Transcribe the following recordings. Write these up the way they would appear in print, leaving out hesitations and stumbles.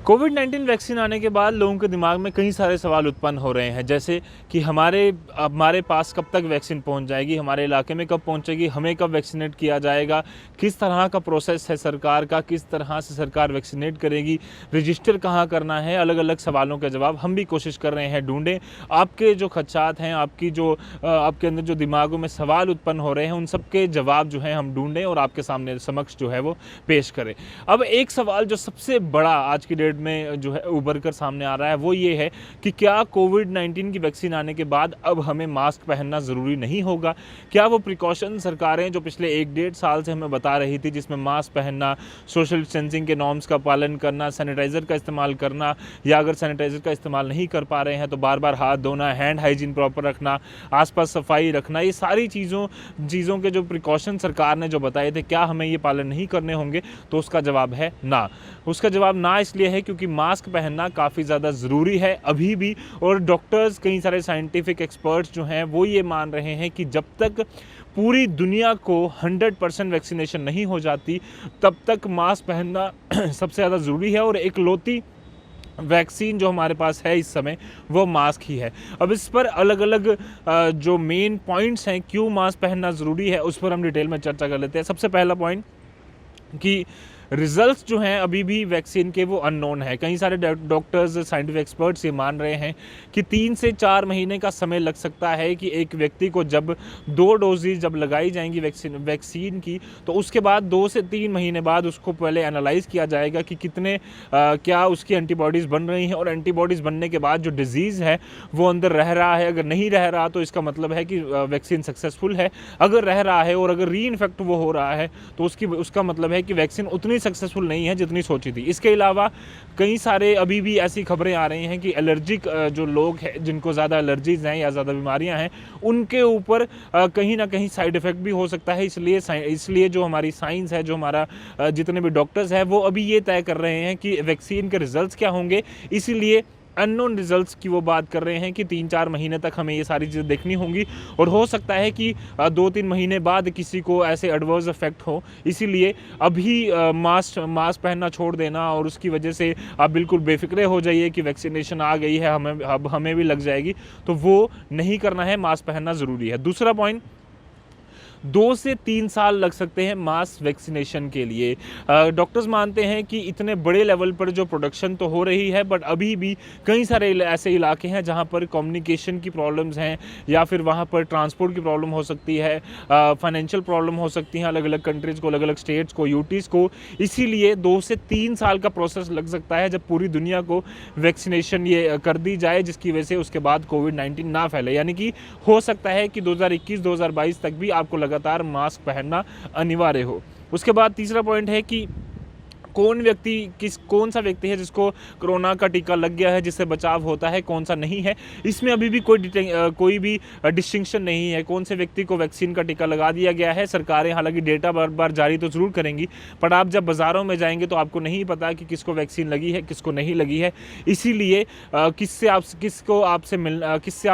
कोविड-19 vaccine आने के बाद लोगों के दिमाग में कई सारे सवाल उत्पन्न हो रहे हैं, जैसे कि हमारे पास कब तक वैक्सीन पहुंच जाएगी, हमारे इलाके में कब पहुंचेगी, हमें कब वैक्सीनेट किया जाएगा, किस तरह का प्रोसेस है सरकार का, किस तरह से सरकार वैक्सीनेट करेगी, रजिस्टर कहाँ करना है। अलग-अलग सवालों के जवाब हम भी कोशिश कर रहे हैं ढूँढें। आपके जो खदशात हैं, आपके अंदर जो दिमागों में सवाल उत्पन्न हो रहे हैं, उन सब के जवाब जो हैं हम ढूँढें और आपके सामने समक्ष जो है वो पेश करें। अब एक सवाल जो सबसे बड़ा आज की डेट में जो है उभर कर सामने आ रहा है वो ये है कि क्या कोविड-19 की वैक्सीन आने के बाद अब हमें मास्क पहनना ज़रूरी नहीं होगा? क्या वो प्रिकॉशन सरकारें जो पिछले 1 डेढ़ साल से हमें बता रही थी, जिसमें मास्क पहनना, सोशल डिस्टेंसिंग के नॉर्म्स का पालन करना, सैनिटाइज़र का इस्तेमाल करना, या अगर सैनिटाइज़र का इस्तेमाल नहीं कर पा रहे हैं तो बार-बार हाथ धोना, हैंड हाइजीन प्रॉपर रखना, आस-पास सफाई रखना, ये सारी चीज़ों के जो प्रिकॉशन सरकार ने जो बताए थे, क्या हमें ये पालन नहीं करने होंगे? तो उसका जवाब है ना। उसका जवाब ना इसलिए है क्योंकि मास्क पहनना काफ़ी ज़्यादा ज़रूरी है अभी भी, और डॉक्टर्स, कई सारे साइंटिफिक एक्सपर्ट्स जो हैं वो ये मान रहे हैं कि जब तक पूरी दुनिया को 100% वैक्सीनेशन नहीं हो जाती तब तक मास्क पहनना सबसे ज़्यादा ज़रूरी है, और इकलौती वैक्सीन जो हमारे पास है इस समय वो मास्क ही है। अब इस पर अलग-अलग जो मेन पॉइंट्स हैं क्यों मास्क पहनना ज़रूरी है उस पर हम डिटेल में चर्चा कर लेते हैं। सबसे पहला पॉइंट कि रिजल्ट्स जो हैं अभी भी वैक्सीन के वो अननोन है। कई सारे डॉक्टर्स, साइंटिफिक एक्सपर्ट्स ये मान रहे हैं कि 3 से 4 महीने का समय लग सकता है कि एक व्यक्ति को जब 2 डोजेज जब लगाई जाएंगी वैक्सीन की, तो उसके बाद 2 से 3 महीने बाद उसको पहले एनालाइज किया जाएगा कि क्या उसकी एंटीबॉडीज़ बन रही हैं, और एंटीबॉडीज़ बनने के बाद जो डिजीज़ है वो अंदर रह रहा है। अगर नहीं रह रहा तो इसका मतलब है कि वैक्सीन सक्सेसफुल है। अगर रह रहा है और अगर री इन्फेक्ट वो हो रहा है तो उसका मतलब है कि वैक्सीन उतनी सक्सेसफुल नहीं है जितनी सोची थी। इसके अलावा कई सारे अभी भी ऐसी खबरें आ रही हैं कि एलर्जिक जो लोग हैं, जिनको ज़्यादा एलर्जीज हैं या ज़्यादा बीमारियां हैं, उनके ऊपर कहीं ना कहीं साइड इफ़ेक्ट भी हो सकता है। इसलिए जो हमारी साइंस है, जो हमारा जितने भी डॉक्टर्स हैं वो अभी ये तय कर रहे हैं कि वैक्सीन के रिजल्ट्स क्या होंगे। इसीलिए अननोन रिजल्ट्स की वो बात कर रहे हैं कि 3-4 महीने तक हमें ये सारी चीज़ें देखनी होंगी, और हो सकता है कि 2-3 महीने बाद किसी को ऐसे एडवर्स इफेक्ट हो। इसीलिए अभी मास्क पहनना छोड़ देना और उसकी वजह से आप बिल्कुल बेफिक्रे हो जाइए कि वैक्सीनेशन आ गई है, हमें भी लग जाएगी, तो वो नहीं करना है। मास्क पहनना ज़रूरी है। दूसरा पॉइंट, 2 से 3 साल लग सकते हैं मास वैक्सीनेशन के लिए। डॉक्टर्स मानते हैं कि इतने बड़े लेवल पर जो प्रोडक्शन तो हो रही है, बट अभी भी कई सारे ऐसे इलाके हैं जहां पर कम्युनिकेशन की प्रॉब्लम्स हैं, या फिर वहां पर ट्रांसपोर्ट की प्रॉब्लम हो सकती है, फाइनेंशियल प्रॉब्लम हो सकती है अलग अलग कंट्रीज़ को, अलग अलग स्टेट्स को, यूटीज़ को। इसीलिए 2 से 3 साल का प्रोसेस लग सकता है जब पूरी दुनिया को वैक्सीनेशन ये कर दी जाए, जिसकी वजह से उसके बाद कोविड-19 ना फैले। यानी कि हो सकता है कि 2021-2022 तक भी आपको लगातार मास्क पहनना अनिवार्य हो। उसके बाद तीसरा पॉइंट है कि कौन सा व्यक्ति है जिसको कोरोना का टीका लग गया है, जिससे बचाव होता है, कौन सा नहीं है। इसमें अभी भी कोई भी डिस्टिंक्शन नहीं है। कौन से व्यक्ति को वैक्सीन का टीका लगा दिया गया है, सरकारें हालांकि डेटा बार बार जारी तो ज़रूर करेंगी, पर आप जब बाज़ारों में जाएंगे तो आपको नहीं पता कि किसको वैक्सीन लगी है, किसको नहीं लगी है। इसीलिए किससे आप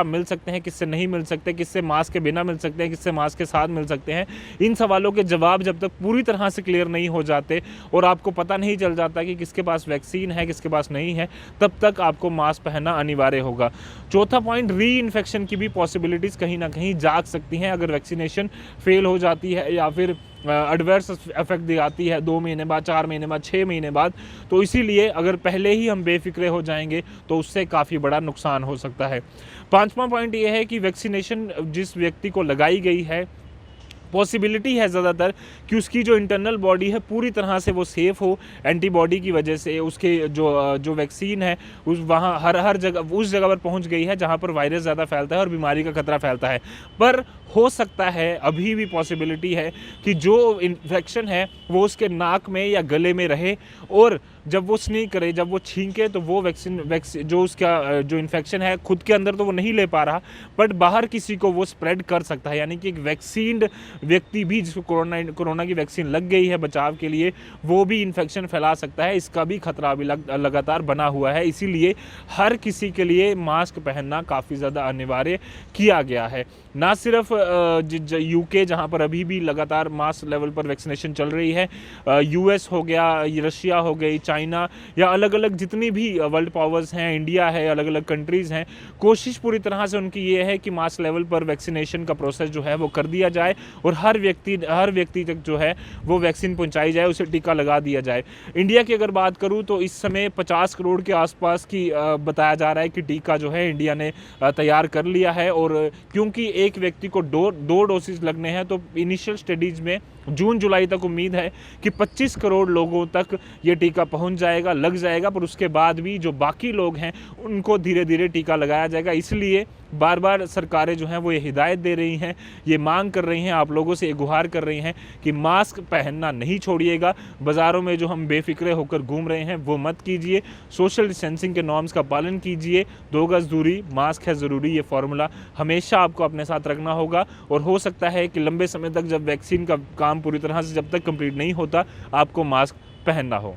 मिल सकते हैं, किससे नहीं मिल सकते, किससे मास्क के बिना मिल सकते हैं, किससे मास्क के साथ मिल सकते हैं, इन सवालों के जवाब जब तक पूरी तरह से क्लियर नहीं हो जाते और आपको पता नहीं चल जाता कि किसके पास वैक्सीन है, किसके पास नहीं है, तब तक आपको मास्क पहनना अनिवार्य होगा। चौथा पॉइंट, री इन्फेक्शन की भी पॉसिबिलिटीज़ कहीं ना कहीं जाग सकती हैं अगर वैक्सीनेशन फेल हो जाती है, या फिर एडवर्स इफेक्ट दिखाती है 2 महीने बाद, 4 महीने बाद, 6 महीने बाद। तो इसीलिए अगर पहले ही हम बेफिक्रे हो जाएंगे तो उससे काफ़ी बड़ा नुकसान हो सकता है। 5वां पॉइंट ये है कि वैक्सीनेशन जिस व्यक्ति को लगाई गई है, पॉसिबिलिटी है ज़्यादातर कि उसकी जो इंटरनल बॉडी है पूरी तरह से वो सेफ़ हो एंटीबॉडी की वजह से। उसके जो वैक्सीन है वहाँ हर जगह उस जगह पर पहुँच गई है जहाँ पर वायरस ज़्यादा फैलता है और बीमारी का खतरा फैलता है। पर हो सकता है, अभी भी पॉसिबिलिटी है कि जो इन्फेक्शन है वो उसके नाक में या गले में रहे, और जब वो स्नीक करे, जब वो छींके, तो वो वैक्सीन जो उसका जो इन्फेक्शन है खुद के अंदर तो वो नहीं ले पा रहा, बट बाहर किसी को वो स्प्रेड कर सकता है। यानी कि एक वैक्सीन्ड व्यक्ति भी जिसको कोरोना की वैक्सीन लग गई है बचाव के लिए, वो भी इन्फेक्शन फैला सकता है। इसका भी खतरा अभी लगातार बना हुआ है। इसीलिए हर किसी के लिए मास्क पहनना काफ़ी ज़्यादा अनिवार्य किया गया है। ना सिर्फ यूके, जहाँ पर अभी भी लगातार मास लेवल पर वैक्सीनेशन चल रही है, यूएस हो गया, रशिया हो गई, चाइना या अलग अलग जितनी भी वर्ल्ड पावर्स हैं, इंडिया है, अलग अलग कंट्रीज़ हैं, कोशिश पूरी तरह से उनकी ये है कि मास लेवल पर वैक्सीनेशन का प्रोसेस जो है वो कर दिया जाए और हर व्यक्ति तक जो है वो वैक्सीन पहुंचाई जाए, उसे टीका लगा दिया जाए। इंडिया की अगर बात करूं तो इस समय 50 करोड़ के आसपास की बताया जा रहा है कि टीका जो है इंडिया ने तैयार कर लिया है। और क्योंकि एक व्यक्ति को दो डोसेज लगने हैं तो इनिशियल स्टडीज़ में जून जुलाई तक उम्मीद है कि 25 करोड़ लोगों तक ये टीका पहुंच जाएगा, लग जाएगा। पर उसके बाद भी जो बाकी लोग हैं उनको धीरे धीरे टीका लगाया जाएगा। इसलिए बार बार सरकारें जो हैं वो ये हिदायत दे रही हैं, ये मांग कर रही हैं, आप लोगों से ये गुहार कर रही हैं कि मास्क पहनना नहीं छोड़िएगा। बाज़ारों में जो हम बेफिक्रे होकर घूम रहे हैं वो मत कीजिए। सोशल डिस्टेंसिंग के नॉर्म्स का पालन कीजिए। 2 गज़ दूरी, मास्क है ज़रूरी, ये फॉर्मूला हमेशा आपको अपने साथ रखना होगा। और हो सकता है कि लंबे समय तक जब वैक्सीन का काम पूरी तरह से जब तक कंप्लीट नहीं होता, आपको मास्क पहनना हो।